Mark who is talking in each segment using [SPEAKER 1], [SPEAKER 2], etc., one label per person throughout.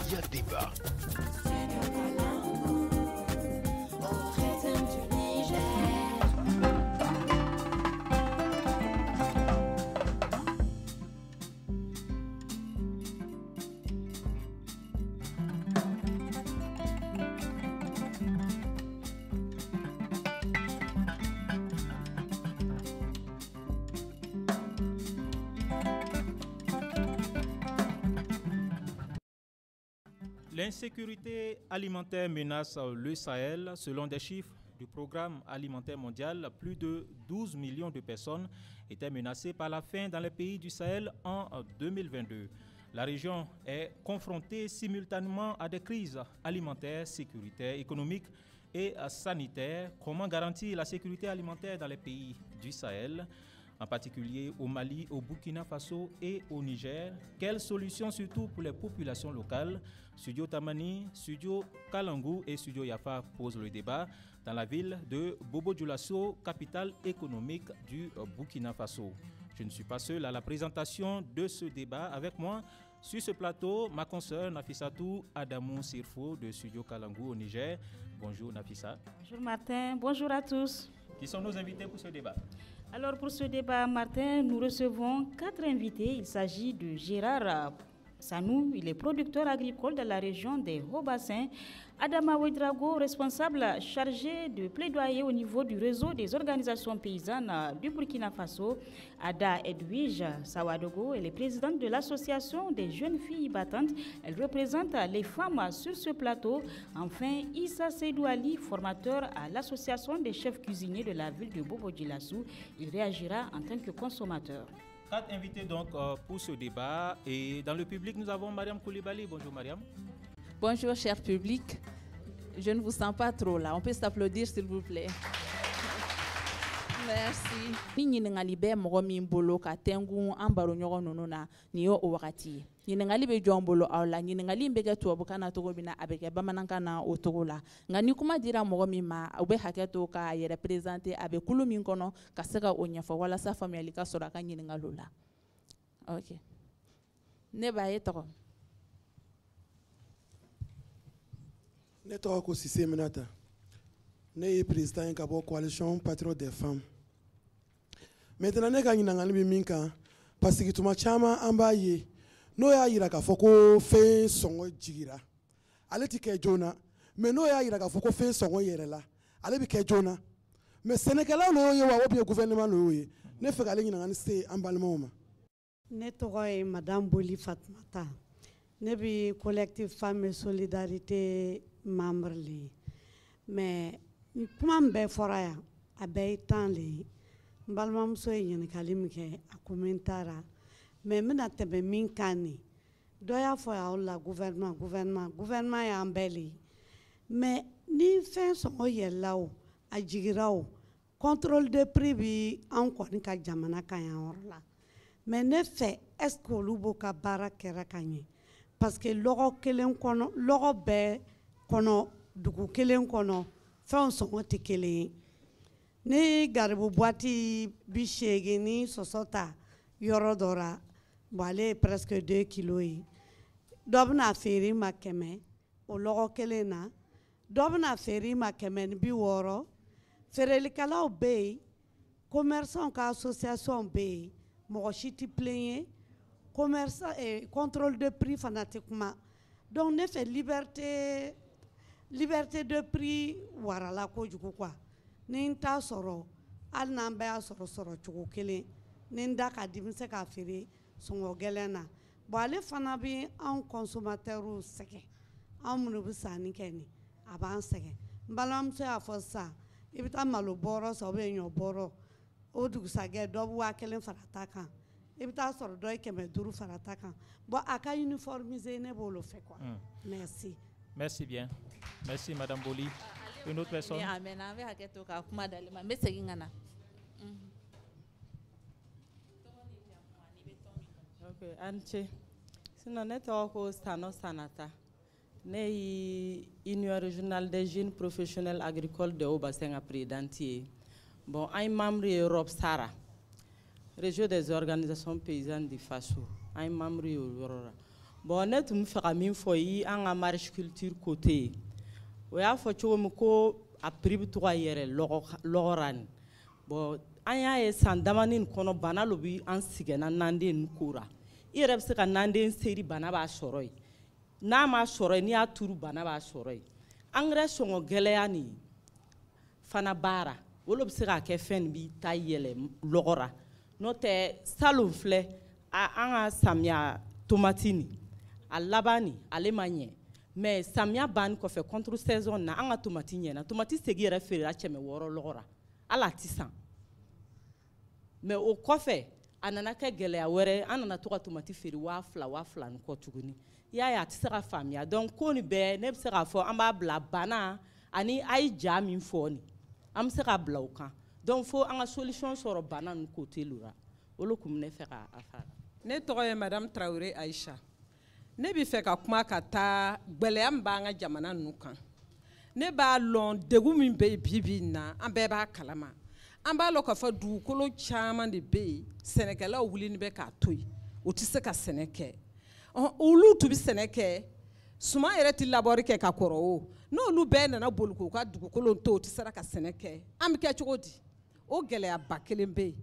[SPEAKER 1] il y a débat.
[SPEAKER 2] L'insécurité alimentaire menace le Sahel. Selon des chiffres du Programme alimentaire mondial, plus de 12 millions de personnes étaient menacées par la faim dans les pays du Sahel en 2022. La région est confrontée simultanément à des crises alimentaires, sécuritaires, économiques et sanitaires. Comment garantir la sécurité alimentaire dans les pays du Sahel, en particulier au Mali, au Burkina Faso et au Niger? Quelles solutions surtout pour les populations locales? Studio Tamani, Studio Kalangu et Studio Yafa posent le débat dans la ville de Bobo-Dioulasso, capitale économique du Burkina Faso. Je ne suis pas seul à la présentation de ce débat. Avec moi sur ce plateau, ma consoeur Nafissatou Adamou Sirfo de Studio Kalangu au Niger. Bonjour Nafissa.
[SPEAKER 3] Bonjour Martin, bonjour à tous.
[SPEAKER 2] Qui sont nos invités pour ce débat?
[SPEAKER 3] Alors pour ce débat, Martin, nous recevons 4 invités. Il s'agit de Gérard Sanou, il est producteur agricole de la région des Hauts-Bassins. Adama Ouedraogo, responsable chargé de plaidoyer au niveau du réseau des organisations paysannes du Burkina Faso. Ada Edwige Sawadogo, elle est présidente de l'association des jeunes filles battantes. Elle représente les femmes sur ce plateau. Enfin, Issa Seydou Ali, formateur à l'association des chefs cuisiniers de la ville de Bobo-Dioulasso. Il réagira en tant que consommateur.
[SPEAKER 2] 4 invités donc pour ce débat. Et dans le public, nous avons Mariam Koulibaly. Bonjour Mariam.
[SPEAKER 4] Bonjour cher public. Je ne vous sens pas trop là. On peut s'applaudir s'il vous plaît. Merci. Ni ɲininkali bɛ mɔgɔ min bolo ka tɛngun an baro ɲɔgɔn ninnu na nin ye o wagati ye. Ɲininkali bɛ jɔn bolo aw la. Ɲininkali in bɛ kɛ tubabukan na cogo min na a bɛ kɛ bamanankan na o cogo la. Nka ni kuma dira mɔgɔ min ma u bɛ hakɛ to k'a yɛrɛ présenter a bɛ kulu min kɔnɔ ka se ka o ɲɛfɔ walasa faamuyali ka sɔrɔ a ka ɲininkaliw la. Ok. Ne b'a ye tɔgɔ.
[SPEAKER 5] Ne tɔgɔ ko Sise Minata. Ne ye président ye ka bɔ coalition patriote des femmes. Maintenant ne ka ɲininkali bɛ min kan parce que tuma caman an b'a ye n'o y'a yira k'a fɔ ko fɛn sɔngɔ jigira ale tɛ kɛ joona mais n'o y'a yira k'a fɔ ko fɛn sɔngɔ yɛrɛla ale bɛ kɛ joona mais sɛnɛkɛlaw n'o ye wa ou bien gouvernement n'o ye ne fɛ k'ale ɲininkali se an balimaw ma.
[SPEAKER 6] Ne tɔgɔ ye madame Boli Fatumata. Ne bɛ collectif Femmes et Solidarité membre le ye mais kuma min bɛɛ fɔra yan a bɛɛ ye temps le ye. N balimamuso ye ɲininkali min kɛ a ko min taara mais n bɛna tɛmɛ min kan ne dɔ y'a fɔ y'aw la gouvernement y'an bɛɛ le ye mais ni fɛn sɔngɔ yɛlɛla o a jigira o contrôle de prix bɛ anw kɔni ka jamana kan yan yɔrɔ la mais ne fɛ est ce que olu b'u ka baara kɛra ka ɲɛ parce que lɔgɔ kelen kɔnɔ lɔgɔ bɛɛ kɔnɔ dugu kelen kɔnɔ fɛnw sɔngɔ tɛ kelen ye. Ni garibu boîte bi 8 ni sɔsɔ ta yɔrɔ dɔ la bon ale ye presque 2 kilos ye dɔ bɛna feere ma 100 o lɔgɔ kelen na dɔ bɛna feere ma 160 feerelikɛlaw bɛ yen commerçants ka association bɛ yen mɔgɔ si tɛ plaint ye commerçant contrôle de prix fana tɛ kuma donc ne fɛ liberté de prix warala kojugu quoi. Ni n t'a sɔrɔ hali n'an bɛɛ y'a sɔrɔ cogo kelen ni n da ka di n bɛ se k'a feere sɔngɔ gɛlɛn na bon ale fana bɛ anw consommateurs sɛgɛn anw minnu bɛ sanni kɛ nin a b'an sɛgɛn n balimamuso y'a fɔ sisan i bɛ taa malo bɔrɔ san ou bien ɲɔ bɔrɔ o dugusajɛ dɔ bɛ 1000 fara ta kan i bɛ taa sɔrɔ dɔ ye 500 fara ta kan bon a ka uniformiser ne b'o fɛ quoi. Merci.
[SPEAKER 2] Merci bien. Merci Madame Boli. Une autre personne?
[SPEAKER 4] Amen. An bɛ hakɛ to ka kuma d'ale ma n bɛ segin ka na.
[SPEAKER 7] Ok, an ce. Sinon ne tɔgɔ ko Sano Sanata. Ne ye Union régionale des jeunes professionnels agricoles de Haut-Bassin a présidente ye. Bon, an ye membre ye Rob Sara, réseau des organisations paysannes du Faso. An ye membre ye o yɔrɔ la. Bon, ne tun fɛ ka min fɔ yi an ka mariculture côté o y'a fɔ cogo min ko a prix bɛ to ka yɛrɛ lɔgɔra ni bon an y'a ye san damani kɔnɔ bana lo bi an sigɛnna nanden kora i yɛrɛ bɛ se ka nanden seri bana b'a sɔrɔ yen n'a ma sɔrɔ yen n'i y'a turu bana b'a sɔrɔ yen engrais sɔngɔ gɛlɛya ni fana baara olu bɛ se ka kɛ fɛn nin bi ta yɛlɛ lɔgɔra n'o tɛ salon filɛ an ka samiya tomati ni a laban ni ale ma ɲɛ mais samiya banni kɔfɛ contre saison na an ka tomati ɲɛna tomati segi yɛrɛ feerela kɛmɛ 6 lɔgɔra hali a tɛ san mais o kɔfɛ a nana kɛ gɛlɛya wɛrɛ an nana to ka tomati feere 2,000 ni kɔ tuguni i y'a ye a tɛ se ka faamuya donc ko nin bɛɛ ne bɛ se k'a fɔ an b'a bila bana ani a ye ja min fɔ nin an bɛ se k'a bila o kan donc fo an ka solution sɔrɔ bana nin côté la olu kun bɛ ne fɛ k'a fara.
[SPEAKER 1] Ne tɔgɔ ye madame Traoré Aïcha. Ne bɛ fɛ ka kuma ka taa gɛlɛya min b'an ka jamana ninnu kan. Ne b'a lɔn degun min bɛ yen bi bi in na an bɛɛ b'a kalama. An b'a lɔn k'a fɔ dugukolo caman de bɛ yen sɛnɛkɛlaw wulini bɛ k'a to yen o tɛ se ka sɛnɛ kɛ. Olu tun bɛ sɛnɛ kɛ suman yɛrɛ tɛ labɔri kɛ ka kɔrɔ o n'olu bɛɛ nana boli k'u ka dugukolo to o tɛ se ka sɛnɛ kɛ an bɛ kɛ cogo di o gɛlɛyaba kelen bɛ yen.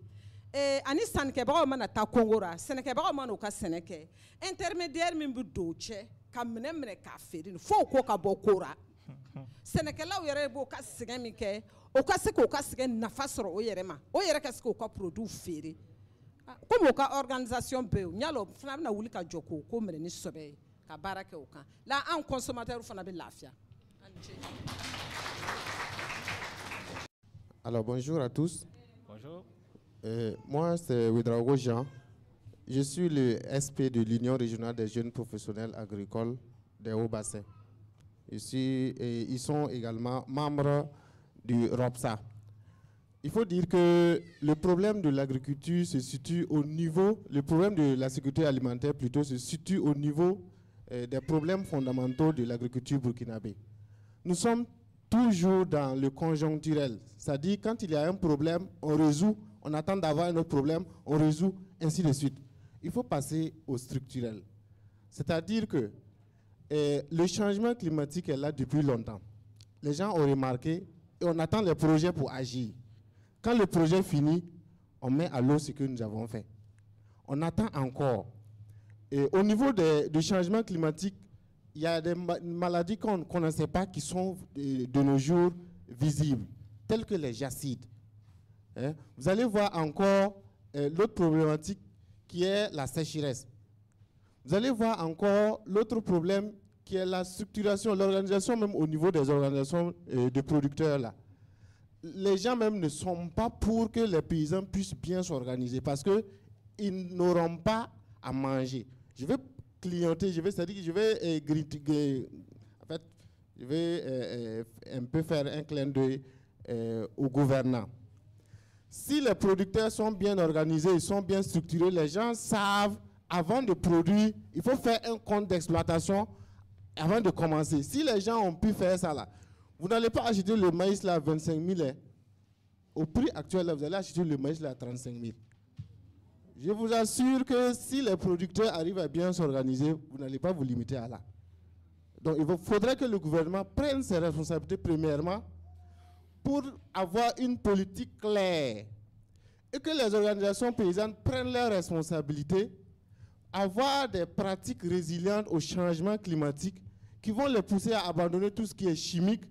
[SPEAKER 1] Ani sannikɛbagaw mana taa Congo ra sɛnɛkɛbagaw mana u ka sɛnɛ kɛ intermédiaire min bɛ don cɛ ka minɛ k'a feere fo ko ka bɔ ko ra sɛnɛkɛlaw yɛrɛ b'o ka sɛgɛn min kɛ o ka se k'o ka sɛgɛn nafa sɔrɔ o yɛrɛ ma o yɛrɛ ka se k'o ka produit feere comme o ka organisation bɛ yen ɲalo fana bɛna wuli ka jɔ k'o ko minɛ ni sɛbɛ ye ka baara kɛ o kan la an consommateur fana bɛ lafiya.
[SPEAKER 8] Alors bonjour à tous.
[SPEAKER 2] Bonjour.
[SPEAKER 8] Moi, c'est Ouedraogo Jean. Je suis le SP de l'Union régionale des jeunes professionnels agricoles des Hauts-Bassins. Ils sont également membres du ROPSA. Il faut dire que le problème de l'agriculture se situe au niveau, le problème de la sécurité alimentaire plutôt se situe au niveau des problèmes fondamentaux de l'agriculture burkinabé. Nous sommes toujours dans le conjoncturel, c'est-à-dire quand il y a un problème, on résout. On attend d'avoir un autre problème, on résout, ainsi de suite. Il faut passer au structurel. C'est-à-dire que le changement climatique est là depuis longtemps. Les gens ont remarqué et on attend les projets pour agir. Quand le projet finit, on met à l'eau ce que nous avons fait. On attend encore. Et au niveau du changement climatique, il y a des maladies qu'on ne connaissait pas qui sont de nos jours visibles, telles que les jacides. Vous allez voir encore l'autre problématique qui est la sécheresse. Vous allez voir encore l'autre problème qui est la structuration, l'organisation même au niveau des organisations de producteurs là. Les gens même ne sont pas pour que les paysans puissent bien s'organiser parce qu'ils n'auront pas à manger. Je vais clienter, c'est-à-dire que je vais un peu faire un clin d'œil aux gouvernants. Si les producteurs sont bien organisés, ils sont bien structurés, les gens savent, avant de produire, il faut faire un compte d'exploitation avant de commencer. Si les gens ont pu faire ça là, vous n'allez pas acheter le maïs là à 25 000. Au prix actuel, là, vous allez acheter le maïs là à 35 000. Je vous assure que si les producteurs arrivent à bien s'organiser, vous n'allez pas vous limiter à là. Donc il faudrait que le gouvernement prenne ses responsabilités premièrement pour avoir une politique claire et que les organisations paysannes prennent leurs responsabilités, avoir des pratiques résilientes au changement climatique qui vont les pousser à abandonner tout ce qui est chimique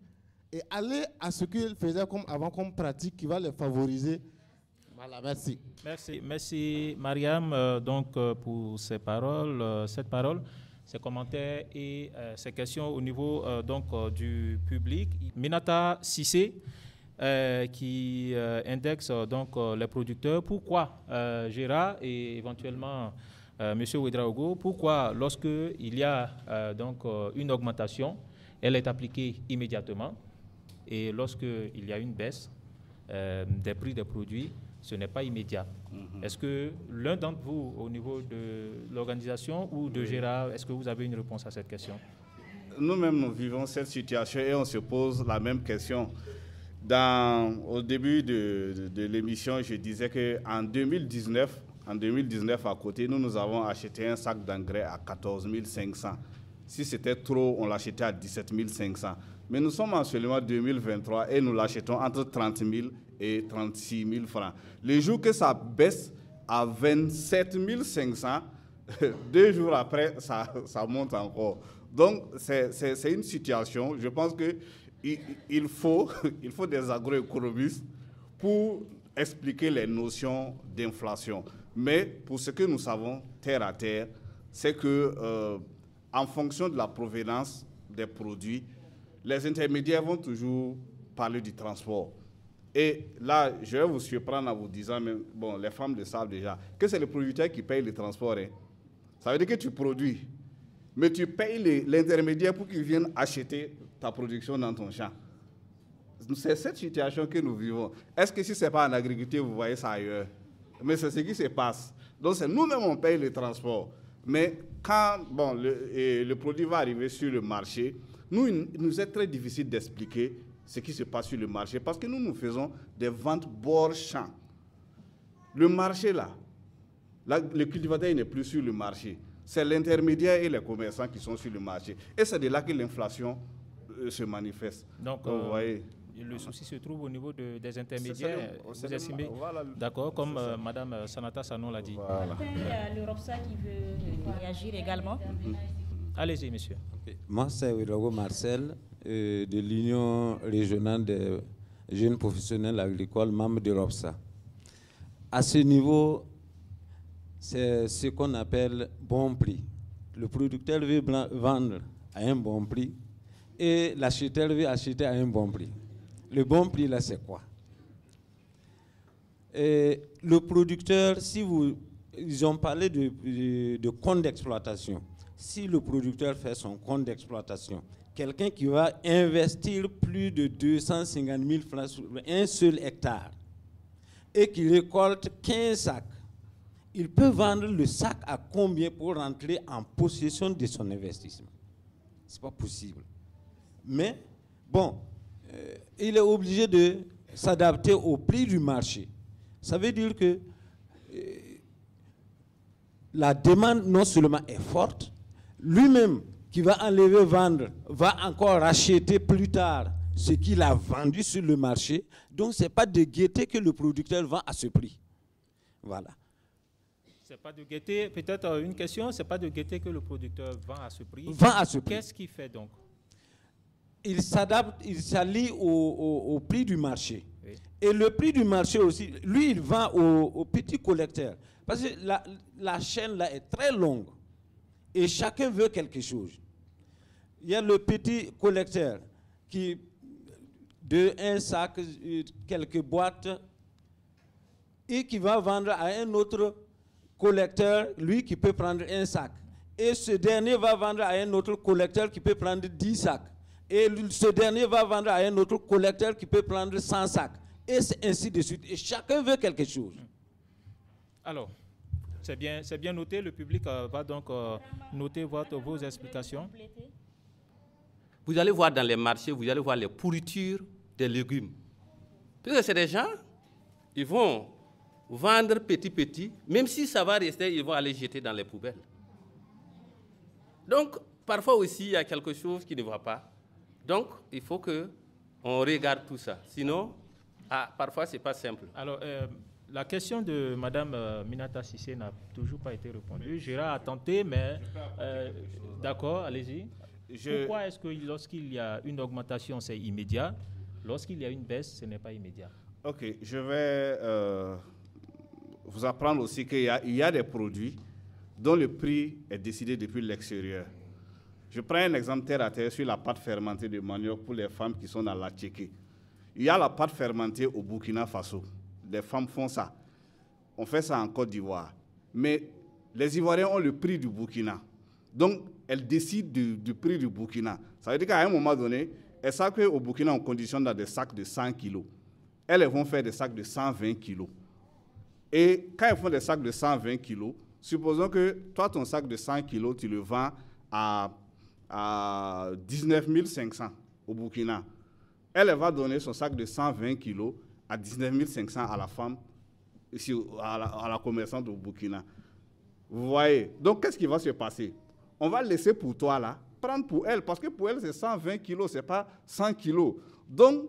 [SPEAKER 8] et aller à ce qu'ils faisaient comme avant comme pratique qui va les favoriser. Voilà, merci.
[SPEAKER 2] Merci Mariam pour ces paroles, cette parole, ces commentaires et ces questions au niveau du public. Minata Sissé qui indexe les producteurs. Pourquoi Gérard et éventuellement Monsieur Ouedraogo, pourquoi lorsque il y a une augmentation, elle est appliquée immédiatement et lorsqu'il y a une baisse des prix des produits, ce n'est pas immédiat. Est-ce que l'un d'entre vous, au niveau de l'organisation ou de Gérard, est-ce que vous avez une réponse à cette question?
[SPEAKER 9] Nous-mêmes, nous vivons cette situation et on se pose la même question. Au début de l'émission, je disais qu'en 2019, En 2019, à côté, nous avons acheté un sac d'engrais à 14 500. Si c'était trop, on l'achetait à 17 500. Mais nous sommes en seulement 2023 et nous l'achetons entre 30 000 et 36 000 francs. Les jours que ça baisse à 27 500, 2 jours après, ça monte encore. Donc, c'est une situation, je pense qu'il faut des agroéconomistes pour expliquer les notions d'inflation. Mais pour ce que nous savons, terre à terre, c'est que en fonction de la provenance des produits, les intermédiaires vont toujours parler du transport. Et là, je vais vous surprendre en vous disant, mais, bon, les femmes le savent déjà, que c'est le producteur qui paye le transport. Hein. Ça veut dire que tu produis, mais tu payes l'intermédiaire pour qu'il vienne acheter ta production dans ton champ. C'est cette situation que nous vivons. Est-ce que si ce n'est pas en agriculture, vous voyez ça ailleurs? Mais c'est ce qui se passe. Donc, c'est nous-mêmes, on paye le transport. Mais quand le produit va arriver sur le marché, il nous est très difficile d'expliquer ce qui se passe sur le marché parce que nous faisons des ventes bord champ. Le marché, là, le cultivateur n'est plus sur le marché. C'est l'intermédiaire et les commerçants qui sont sur le marché. Et c'est de là que l'inflation se manifeste.
[SPEAKER 2] Donc,
[SPEAKER 9] vous voyez.
[SPEAKER 2] Le souci se trouve au niveau des intermédiaires, vous estimez. D'accord, comme Mme Sanata Sanon l'a dit.
[SPEAKER 3] Voilà. Il y a le ROPSA qui veut réagir également.
[SPEAKER 2] Allez-y, monsieur.
[SPEAKER 10] Okay. Moi, c'est Ouedraogo Marcel, de l'Union régionale des jeunes professionnels agricoles, membre de ROPSA. À ce niveau, c'est ce qu'on appelle bon prix. Le producteur veut vendre à un bon prix et l'acheteur veut acheter à un bon prix. Le bon prix, là, c'est quoi? Et le producteur, ils ont parlé de compte d'exploitation. Si le producteur fait son compte d'exploitation, quelqu'un qui va investir plus de 250 000 francs sur un seul hectare et qui récolte 15 sacs, il peut vendre le sac à combien pour rentrer en possession de son investissement? Ce n'est pas possible. Mais, bon, il est obligé de s'adapter au prix du marché. Ça veut dire que la demande non seulement est forte, lui-même qui va enlever, vendre, va encore racheter plus tard ce qu'il a vendu sur le marché. Donc, ce n'est pas de gaieté que le producteur vend à ce prix. Voilà.
[SPEAKER 2] C'est pas de gaieté, peut-être une question, c'est pas de gaieté que le producteur vend à ce prix.
[SPEAKER 10] Vend à ce prix.
[SPEAKER 2] Qu'est-ce qu'il fait donc?
[SPEAKER 10] Il s'adapte, il s'allie au prix du marché.
[SPEAKER 2] Oui.
[SPEAKER 10] Et le prix du marché aussi, lui, il vend aux petits collecteurs. Parce que la chaîne là est très longue. Et chacun veut quelque chose. Il y a le petit collecteur qui, de un sac, quelques boîtes, et qui va vendre à un autre collecteur, lui qui peut prendre un sac. Et ce dernier va vendre à un autre collecteur qui peut prendre 10 sacs. Et ce dernier va vendre à un autre collecteur qui peut prendre 100 sacs. Et c'est ainsi de suite. Et chacun veut quelque chose.
[SPEAKER 2] Alors, c'est bien noté. Le public va donc noter vos explications.
[SPEAKER 11] Vous allez voir dans les marchés, vous allez voir les pourritures des légumes. Parce que c'est des gens, ils vont vendre petit, même si ça va rester, ils vont aller jeter dans les poubelles. Donc, parfois aussi, il y a quelque chose qui ne va pas. Donc, il faut qu'on regarde tout ça. Sinon, parfois, ce n'est pas simple.
[SPEAKER 2] Alors, la question de Mme Minata Sissé n'a toujours pas été répondue. Gérard a tenté, mais d'accord, allez-y. Pourquoi est-ce que lorsqu'il y a une augmentation, c'est immédiat? Lorsqu'il y a une baisse, ce n'est pas immédiat?
[SPEAKER 9] Ok, je vais vous apprendre aussi qu'il y a des produits dont le prix est décidé depuis l'extérieur. Je prends un exemple terre à terre sur la pâte fermentée de manioc pour les femmes qui sont dans la Tchéquie. Il y a la pâte fermentée au Burkina Faso. Les femmes font ça. On fait ça en Côte d'Ivoire. Mais les Ivoiriens ont le prix du Burkina. Donc, elles décident du prix du Burkina. Ça veut dire qu'à un moment donné, elles savent qu'au Burkina, on conditionne dans des sacs de 100 kilos. Elles vont faire des sacs de 120 kilos. Et quand elles font des sacs de 120 kilos, supposons que toi, ton sac de 100 kilos, tu le vends à 19 500 au Burkina. Elle va donner son sac de 120 kilos à 19 500 à la femme ici à la commerçante au Burkina. Vous voyez? Donc, qu'est-ce qui va se passer? On va laisser pour toi, là, prendre pour elle, parce que pour elle, c'est 120 kilos, ce n'est pas 100 kilos. Donc,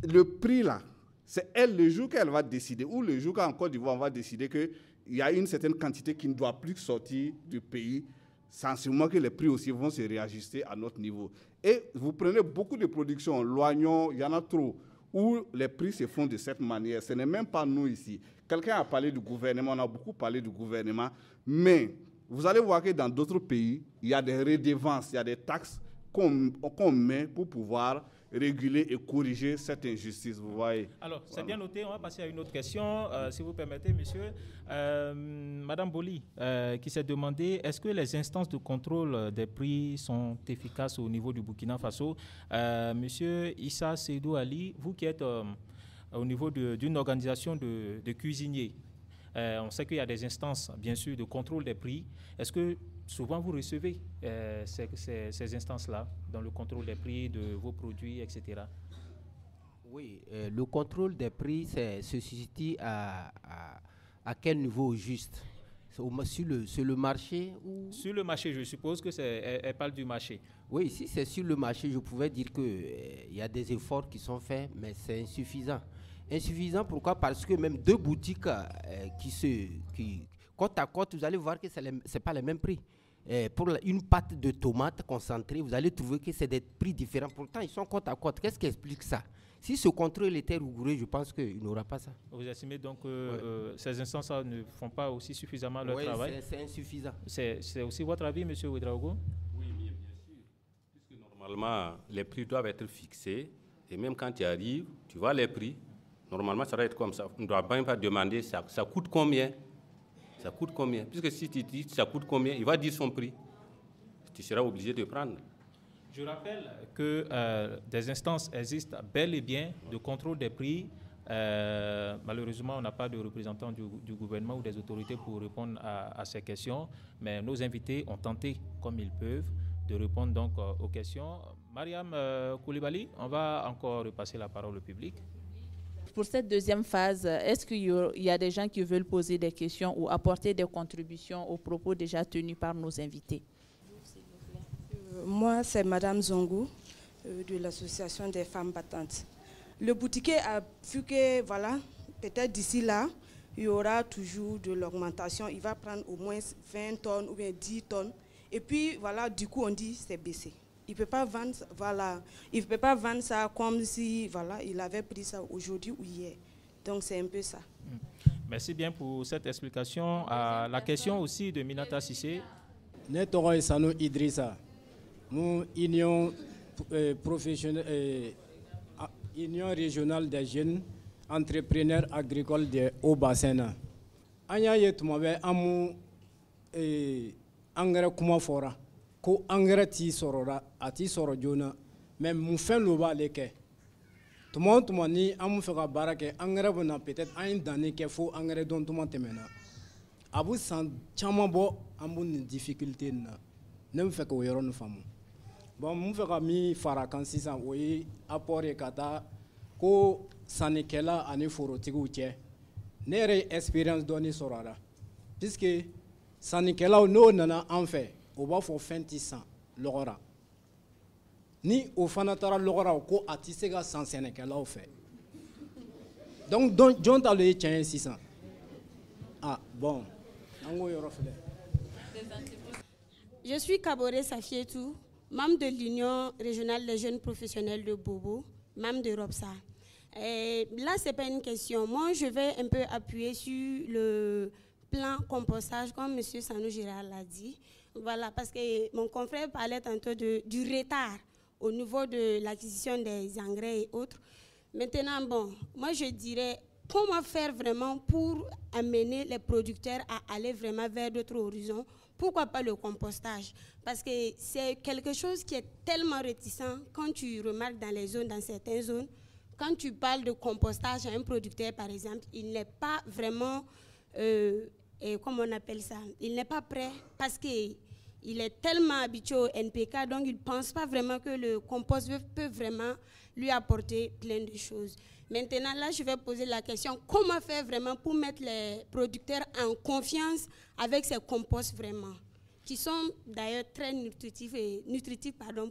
[SPEAKER 9] le prix, là, c'est elle, le jour qu'elle va décider, ou le jour qu'en Côte d'Ivoire, on va décider qu'il y a une certaine quantité qui ne doit plus sortir du pays, c'est sûrement que les prix aussi vont se réajuster à notre niveau. Et vous prenez beaucoup de productions, l'oignon, il y en a trop, où les prix se font de cette manière. Ce n'est même pas nous ici. Quelqu'un a parlé du gouvernement, on a beaucoup parlé du gouvernement, mais vous allez voir que dans d'autres pays, il y a des redevances, il y a des taxes qu'on met pour pouvoir réguler et corriger cette injustice, vous voyez.
[SPEAKER 2] Alors, c'est bien noté, on va passer à une autre question, si vous permettez, monsieur. Madame Boli, qui s'est demandé, est-ce que les instances de contrôle des prix sont efficaces au niveau du Burkina Faso? Monsieur Issa Seydou Ali, vous qui êtes au niveau d'une organisation de cuisiniers, on sait qu'il y a des instances, bien sûr, de contrôle des prix. Est-ce que souvent vous recevez ces instances-là dans le contrôle des prix de vos produits, etc.?
[SPEAKER 12] Oui, le contrôle des prix se situe à quel niveau juste? Sur le marché ou... Sur
[SPEAKER 2] le marché, je suppose que elle parle du marché.
[SPEAKER 12] Oui, si c'est sur le marché, je pouvais dire qu'il y a des efforts qui sont faits, mais c'est insuffisant. Insuffisant, pourquoi? Parce que même deux boutiques qui côte à côte, vous allez voir que ce n'est pas les mêmes prix. Pour une pâte de tomate concentrée, vous allez trouver que c'est des prix différents. Pourtant, ils sont côte à côte. Qu'est-ce qui explique ça? Si ce contrôle était rigoureux, je pense qu'il n'aura pas ça.
[SPEAKER 2] Vous estimez donc que ces instances ne font pas aussi suffisamment leur travail?
[SPEAKER 12] Oui, c'est insuffisant.
[SPEAKER 2] C'est aussi votre avis, M. Ouedraogo?
[SPEAKER 11] Oui, bien sûr. Puisque normalement, les prix doivent être fixés. Et même quand tu arrives, tu vois les prix. Normalement, ça doit être comme ça. On ne doit même pas demander ça coûte combien. Ça coûte combien? Puisque si tu dis ça coûte combien, il va dire son prix. Tu seras obligé de prendre.
[SPEAKER 2] Je rappelle que des instances existent bel et bien de contrôle des prix. Malheureusement, on n'a pas de représentants du gouvernement ou des autorités pour répondre à ces questions. Mais nos invités ont tenté, comme ils peuvent, de répondre donc aux questions. Mariam Koulibaly, on va encore repasser la parole au public.
[SPEAKER 4] Pour cette deuxième phase, est-ce qu'il y a des gens qui veulent poser des questions ou apporter des contributions aux propos déjà tenus par nos invités?
[SPEAKER 13] Moi, c'est Madame Zongo de l'Association des femmes battantes. Le boutiquier a vu que, voilà, peut-être d'ici là, il y aura toujours de l'augmentation. Il va prendre au moins 20 tonnes ou bien 10 tonnes. Et puis, voilà, du coup, on dit c'est baissé. Il ne peut pas vendre, voilà, il peut pas vendre ça comme si, voilà, il avait pris ça aujourd'hui ou hier. Donc, c'est un peu ça.
[SPEAKER 2] Merci bien pour cette explication. La question aussi de Minata Sissé.
[SPEAKER 14] Netoro Sano Idrissa, nous, Union professionnelle, Union régionale des jeunes entrepreneurs agricoles de Haut-Bassin. Anya yetumabe amu engrais kuma fora. Ko engrais ti sorora ati soro jona mais mun fen lo ba le ke tuma ni amu fe ka baara kɛ engrais bena peut-être un danni kɛ fo engrais don tuma tɛmɛna a bu san caman bɔ an bu ni difficulté na ne bɛ fɛ k'o yɔrɔ nin faamu bon mun fɛ ka min fara kan sisan o ye apport ye ka taa ko sannikɛla ani forotigiw cɛ ne yɛrɛ ye expérience dɔɔni sɔrɔ a la puisque sannikɛlaw n'o nana an fɛ o b'a fɔ fɛn ti san lɔgɔra ni o fana taara lɔgɔra ko a ti se ka san sɛnɛkɛlaw fɛ donc jɔn ta le ye tiɲɛ ye sisan ah bon an k'o yɔrɔ filɛ.
[SPEAKER 15] Je suis Kabore Safietou, membre de l'Union régionale des jeunes professionnels de Bobo, membre de ROPSA. Et là, ce n'est pas une question. Moi, je vais un peu appuyer sur le plan compostage, comme M. Sanou Gérard l'a dit. Voilà, parce que mon confrère parlait tantôt du retard au niveau de l'acquisition des engrais et autres. Maintenant, bon, moi je dirais, comment faire vraiment pour amener les producteurs à aller vraiment vers d'autres horizons? Pourquoi pas le compostage? Parce que c'est quelque chose qui est tellement réticent quand tu remarques dans certaines zones, quand tu parles de compostage à un producteur, par exemple, il n'est pas vraiment... et comment on appelle ça, il n'est pas prêt parce qu'il est tellement habitué au NPK, donc il ne pense pas vraiment que le compost peut vraiment lui apporter plein de choses. Maintenant, là, je vais poser la question, comment faire vraiment pour mettre les producteurs en confiance avec ces composts vraiment, qui sont d'ailleurs très nutritifs,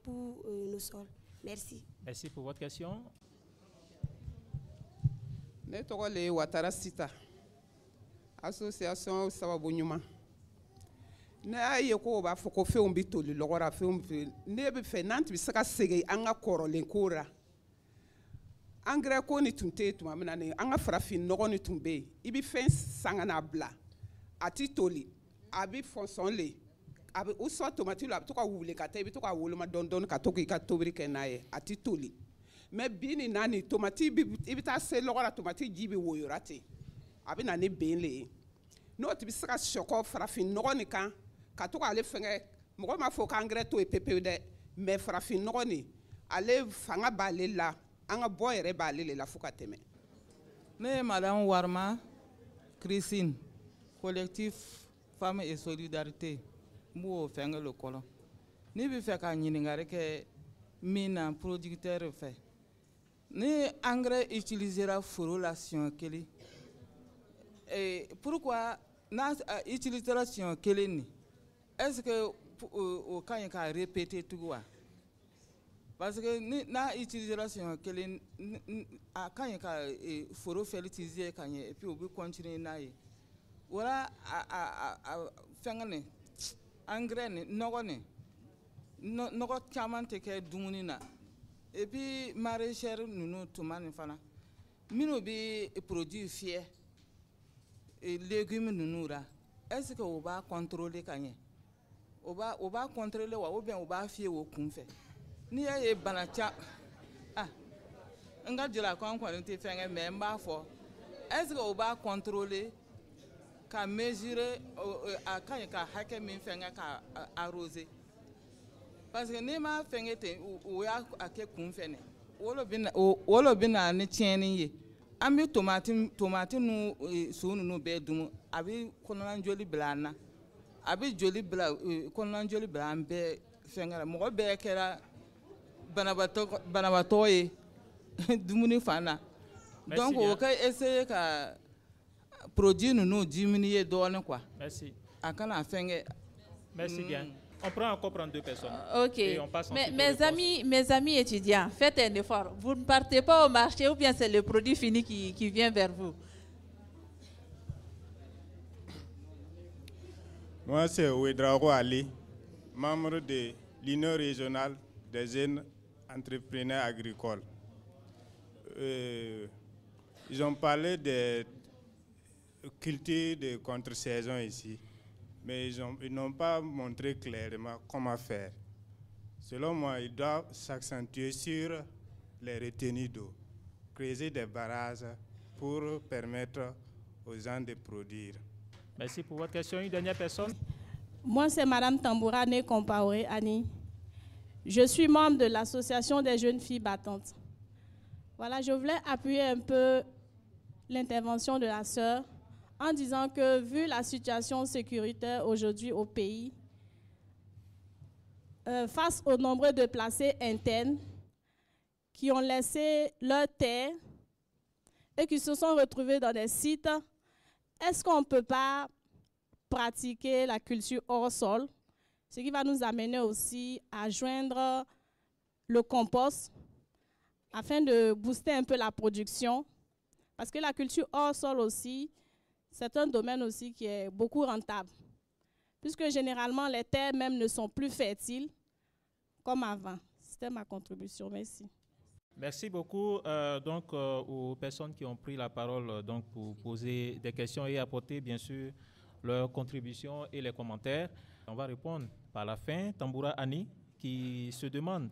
[SPEAKER 15] pour nos sols. Merci.
[SPEAKER 2] Merci pour votre question.
[SPEAKER 16] Ne tɔgɔ le Watara Sita, association sababu ɲuman. Ne y'a ye ko o b'a fɔ ko fɛnw bɛ toli lɔgɔra fɛnw bɛ ne bɛ fɛ n'an tun bɛ se ka segin an ka kɔrɔlen kow la. Engrais ko ni tun tɛ yen tuma min na ni an ka farafin nɔgɔ ni tun bɛ yen i bɛ fɛn san ka n'a bila a ti toli a bɛ fɔnsɔn le a bɛ o sɔn tomati la a bɛ to ka wuli ka taa i bɛ to ka woloma dɔɔni dɔɔni ka to k'i ka tobili kɛ n'a ye a ti toli. Mais bi ni na ni tomati i bɛ taa se lɔgɔ la tomati ji bɛ woyora ten a bɛ na ni ben le ye n'o tɛ bɛ se ka sɔkɔ farafin nɔgɔ nin kan ka to k'ale fɛngɛ mɔgɔ ma fɔ k'angɛrɛ to yen pepewu dɛ mais farafin nɔgɔ nin ale fanga b'ale la an ka bɔ yɛrɛ b'ale le la fo ka tɛmɛ.
[SPEAKER 17] Ne ye madame Warma Christine collectif Femmes et Solidarité n b'o fɛngɛ le kɔnɔ ne bɛ fɛ ka ɲininkali kɛ min na producteur fɛ. Ni engrais utilisera foro la siɲɛ kelen pourquoi n'a utilisera siɲɛ kelen ni est-ce que o ka ɲi ka répéter tugun wa parce que n'a utilisera siɲɛ kelen a ka ɲi ka foro fertiliser ka ɲɛ et puis o bɛ continuer n'a ye wala fɛngɛ nin engrais nin nɔgɔ nin nɔgɔ caman tɛ kɛ dumuni na. Et puis, maraîchers, nous sommes fana. Nous bi produits fiers et légumes nous là. Est-ce que on va contrôler kanye? On va contrôler ou bien on va fier au kunfe. Ni y banacha ah. Nga dira quand on était fait mais m'a fort. Est-ce que on va contrôler qu'à mesurer à kanye ka hake min fenga ka arroser? Parce que ni ma fɛngɛ ten o y'a kɛ kunfɛ ne wolo bɛ na ni tiɲɛni ye an bɛ tomati nu su ninnu bɛɛ dun a bɛ kɔnɔna joli bila an na a bɛ joli bila kɔnɔna joli bila an bɛɛ fɛngɛ la mɔgɔ bɛɛ kɛra banabatɔ ye dumuni fan na donc o ka essayer ka produit ninnu diminuer dɔɔnin quoi a kana fɛngɛ.
[SPEAKER 2] Merci bien. On prend encore 32 personnes.
[SPEAKER 4] Ok.
[SPEAKER 2] Et on passe
[SPEAKER 4] mes amis étudiants, faites un effort. Vous ne partez pas au marché ou bien c'est le produit fini qui vient vers vous?
[SPEAKER 18] Moi, c'est Ouedraogo Ali, membre de l'Union régionale des jeunes entrepreneurs agricoles. Ils ont parlé des cultures de contre-saison ici. Mais ils n'ont pas montré clairement comment faire. Selon moi, ils doivent s'accentuer sur les retenues d'eau, créer des barrages pour permettre aux gens de produire.
[SPEAKER 2] Merci pour votre question. Une dernière personne.
[SPEAKER 19] Moi, c'est Madame Tambourane Compaoré Annie. Je suis membre de l'association des jeunes filles battantes. Voilà, je voulais appuyer un peu l'intervention de la sœur en disant que, vu la situation sécuritaire aujourd'hui au pays, face aux nombreux déplacés internes qui ont laissé leur terre et qui se sont retrouvés dans des sites, est-ce qu'on ne peut pas pratiquer la culture hors sol, ce qui va nous amener aussi à joindre le compost afin de booster un peu la production? Parce que la culture hors sol aussi, c'est un domaine aussi qui est beaucoup rentable, puisque généralement les terres même ne sont plus fertiles comme avant. C'était ma contribution. Merci.
[SPEAKER 2] Merci beaucoup aux personnes qui ont pris la parole pour poser des questions et apporter bien sûr leurs contributions et les commentaires. On va répondre par la fin. Tamboura Annie qui se demande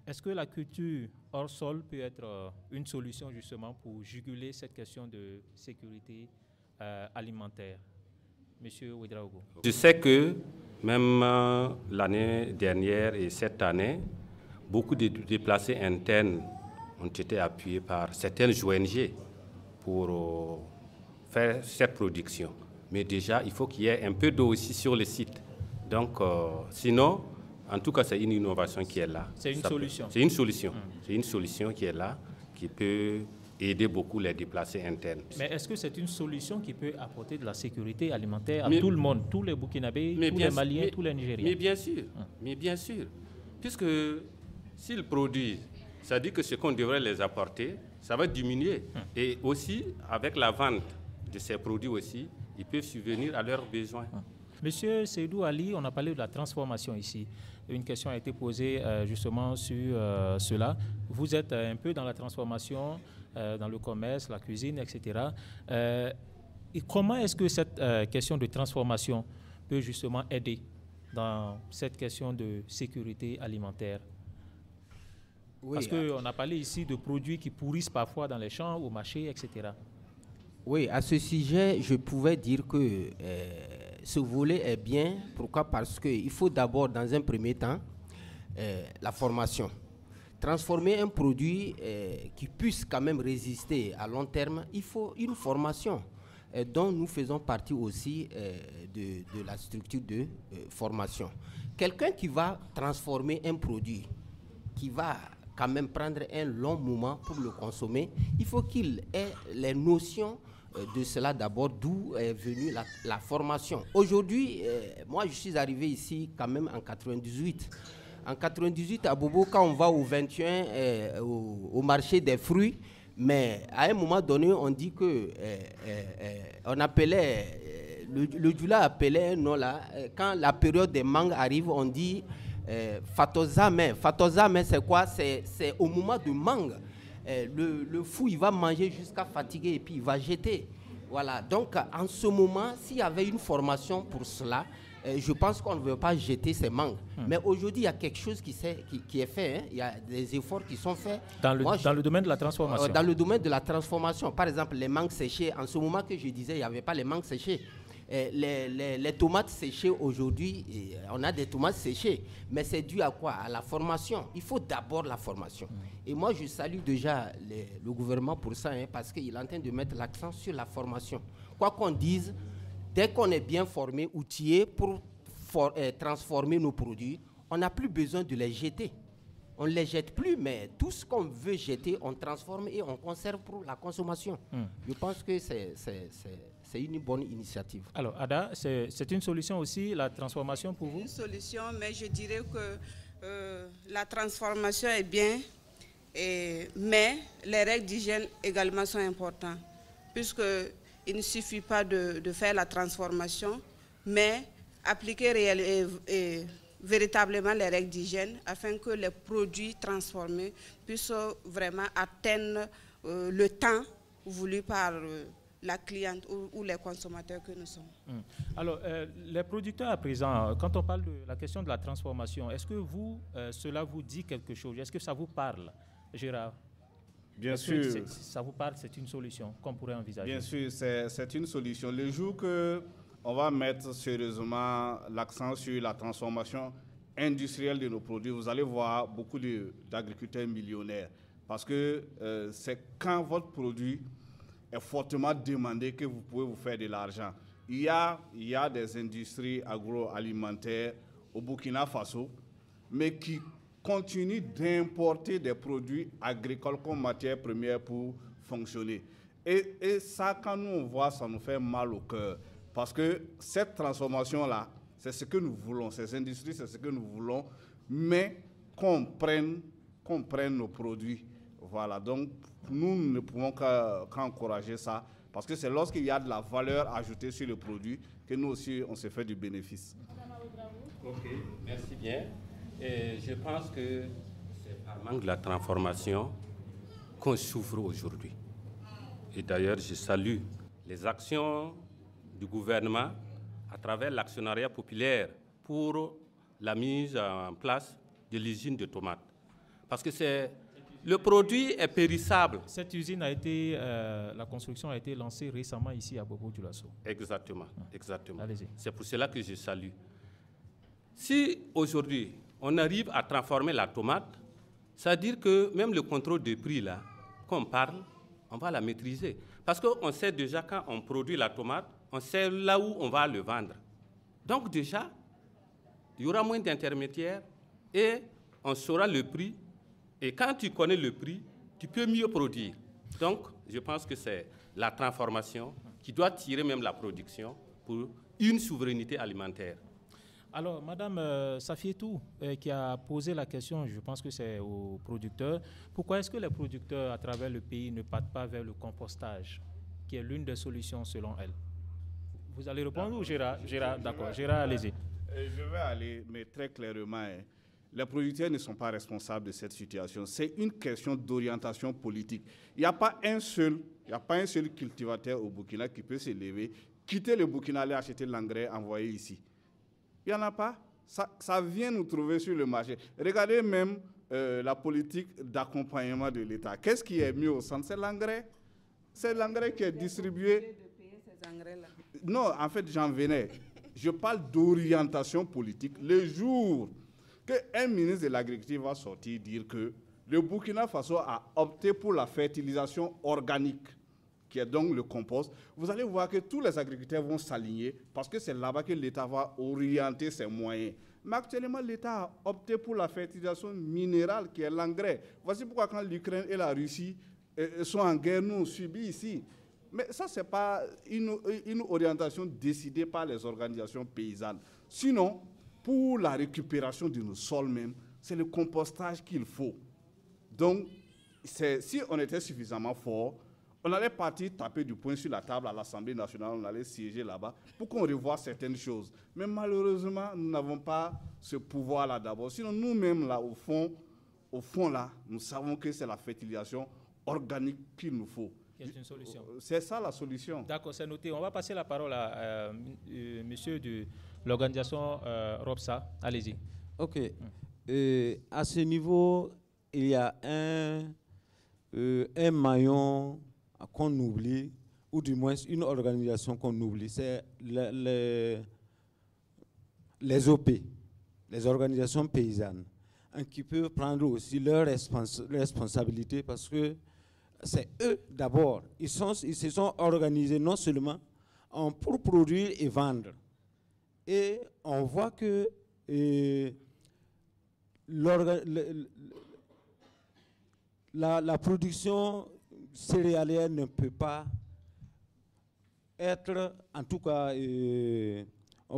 [SPEAKER 2] est-ce que la culture hors sol peut être une solution justement pour juguler cette question de sécurité alimentaire? Monsieur Ouedraogo.
[SPEAKER 11] Je sais que même l'année dernière et cette année, beaucoup de déplacés internes ont été appuyés par certaines ONG pour faire cette production. Mais déjà, il faut qu'il y ait un peu d'eau aussi sur le site. Donc, sinon, en tout cas, c'est une innovation qui est là.
[SPEAKER 2] C'est une solution.
[SPEAKER 11] C'est une solution. C'est une solution qui est là, qui peut aider beaucoup les déplacés internes.
[SPEAKER 2] Mais est-ce que c'est une solution qui peut apporter de la sécurité alimentaire à tout le monde, tous les Burkinabés, tous les Maliens, tous les Nigériens?
[SPEAKER 11] Mais bien sûr, puisque s'ils produisent, ça dit que ce qu'on devrait les apporter, ça va diminuer. Et aussi, avec la vente de ces produits aussi, ils peuvent subvenir à leurs besoins.
[SPEAKER 2] Monsieur Seydou Ali, on a parlé de la transformation ici. Une question a été posée justement sur cela. Vous êtes un peu dans la transformation, dans le commerce, la cuisine, etc. Et comment est-ce que cette question de transformation peut justement aider dans cette question de sécurité alimentaire? Oui, parce qu'on a parlé ici de produits qui pourrissent parfois dans les champs, au marché, etc.
[SPEAKER 12] Oui, à ce sujet, je pouvais dire que ce volet est bien. Pourquoi? Parce qu'il faut d'abord, dans un premier temps, la formation. Transformer un produit qui puisse quand même résister à long terme, il faut une formation dont nous faisons partie aussi de la structure de formation. Quelqu'un qui va transformer un produit, qui va quand même prendre un long moment pour le consommer, il faut qu'il ait les notions de cela d'abord, d'où est venue la formation. Aujourd'hui, moi je suis arrivé ici quand même en 98. En 98, à Bobo, quand on va au 21, au marché des fruits, mais à un moment donné, on dit que on appelait, le Djoula appelait un nom là, quand la période des mangues arrive, on dit Fatozame. Fatozame, c'est quoi? C'est au moment de mangue. Le fou, il va manger jusqu'à fatiguer et puis il va jeter. Voilà. Donc, en ce moment, s'il y avait une formation pour cela, je pense qu'on ne veut pas jeter ces mangues. Mais aujourd'hui, il y a quelque chose qui est fait. Hein. Il y a des efforts qui sont faits.
[SPEAKER 2] Dans le domaine de la transformation.
[SPEAKER 12] Dans le domaine de la transformation. Par exemple, les mangues séchées. En ce moment que je disais, il n'y avait pas les mangues séchées. Les tomates séchées aujourd'hui, on a des tomates séchées, mais c'est dû à quoi? À la formation. Il faut d'abord la formation. Et moi, je salue déjà le gouvernement pour ça, hein, parce qu'il est en train de mettre l'accent sur la formation. Quoi qu'on dise, dès qu'on est bien formé, outillé pour transformer nos produits, on n'a plus besoin de les jeter. On ne les jette plus, mais tout ce qu'on veut jeter, on transforme et on conserve pour la consommation. Je pense que c'est une bonne initiative.
[SPEAKER 2] Alors, Ada, c'est une solution aussi, la transformation pour vous?
[SPEAKER 13] Une solution, mais je dirais que la transformation est bien, mais les règles d'hygiène également sont importantes, puisqu'il ne suffit pas de faire la transformation, mais appliquer véritablement les règles d'hygiène afin que les produits transformés puissent vraiment atteindre le temps voulu par la cliente ou les consommateurs que nous sommes.
[SPEAKER 2] Alors, les producteurs à présent, quand on parle de la question de la transformation, est-ce que cela vous dit quelque chose? Est-ce que ça vous parle, Gérard?
[SPEAKER 9] Bien sûr.
[SPEAKER 2] Ça vous parle, c'est une solution qu'on pourrait envisager?
[SPEAKER 9] Bien sûr, c'est une solution. Le jour qu'on va mettre sérieusement l'accent sur la transformation industrielle de nos produits, vous allez voir beaucoup d'agriculteurs millionnaires. Parce que c'est quand votre produit est fortement demandé que vous pouvez vous faire de l'argent. Il y a des industries agroalimentaires au Burkina Faso, mais qui continuent d'importer des produits agricoles comme matière première pour fonctionner. Et ça, quand nous on voit, ça nous fait mal au cœur. Parce que cette transformation-là, c'est ce que nous voulons. Ces industries, c'est ce que nous voulons, mais qu'on prenne nos produits. Voilà, donc nous ne pouvons qu'encourager ça, parce que c'est lorsqu'il y a de la valeur ajoutée sur le produit que nous aussi, on se fait du bénéfice.
[SPEAKER 11] Ok, merci bien. Et je pense que c'est par manque de la transformation qu'on souffre aujourd'hui. Et d'ailleurs, je salue les actions du gouvernement à travers l'actionnariat populaire pour la mise en place de l'usine de tomates. Parce que le produit est périssable.
[SPEAKER 2] Cette usine a été, la construction a été lancée récemment ici à Bobo-Dioulasso.
[SPEAKER 11] Exactement, exactement.
[SPEAKER 2] Allez-y.
[SPEAKER 11] C'est pour cela que je salue. Si aujourd'hui, on arrive à transformer la tomate, ça veut dire que même le contrôle des prix, là, qu'on parle, on va la maîtriser. Parce qu'on sait déjà quand on produit la tomate, on sait là où on va le vendre. Donc déjà, il y aura moins d'intermédiaires et on saura le prix. Et quand tu connais le prix, tu peux mieux produire. Donc, je pense que c'est la transformation qui doit tirer même la production pour une souveraineté alimentaire.
[SPEAKER 2] Alors, Madame Safietou, qui a posé la question, je pense que c'est aux producteurs, pourquoi est-ce que les producteurs à travers le pays ne partent pas vers le compostage, qui est l'une des solutions selon elle? Vous allez répondre ou Gérard? D'accord, Gérard, allez-y.
[SPEAKER 9] Je vais aller, mais très clairement, hein, les producteurs ne sont pas responsables de cette situation. C'est une question d'orientation politique. Il n'y a pas un seul cultivateur au Burkina qui peut se lever, quitter le Burkina, aller acheter l'engrais envoyé ici. Il n'y en a pas. Ça vient nous trouver sur le marché. Regardez même la politique d'accompagnement de l'État. Qu'est-ce qui est mis au centre? C'est l'engrais. C'est l'engrais qui est distribué. Non, en fait, j'en venais. Je parle d'orientation politique. Le jour qu'un ministre de l'Agriculture va sortir dire que le Burkina Faso a opté pour la fertilisation organique, qui est donc le compost, vous allez voir que tous les agriculteurs vont s'aligner parce que c'est là-bas que l'État va orienter ses moyens. Mais actuellement, l'État a opté pour la fertilisation minérale, qui est l'engrais. Voici pourquoi quand l'Ukraine et la Russie sont en guerre, nous on subit ici. Mais ça, ce n'est pas une orientation décidée par les organisations paysannes. Sinon, pour la récupération de nos sols même, c'est le compostage qu'il faut. Donc, si on était suffisamment fort, on allait partir taper du poing sur la table à l'Assemblée nationale, on allait siéger là-bas pour qu'on revoie certaines choses. Mais malheureusement, nous n'avons pas ce pouvoir-là d'abord. Sinon, nous-mêmes, là, au fond, là, nous savons que c'est la fertilisation organique qu'il nous faut.
[SPEAKER 2] C'est une solution.
[SPEAKER 9] C'est ça la solution.
[SPEAKER 2] D'accord, c'est noté. On va passer la parole à monsieur de l'organisation ROPSA. Allez-y.
[SPEAKER 10] OK. À ce niveau, il y a un maillon qu'on oublie, ou du moins une organisation qu'on oublie, c'est les OP, les organisations paysannes, qui peuvent prendre aussi leurs responsabilités parce que c'est eux d'abord. Ils se sont organisés non seulement pour produire et vendre. Et on voit que la production céréalière ne peut pas être, en tout cas,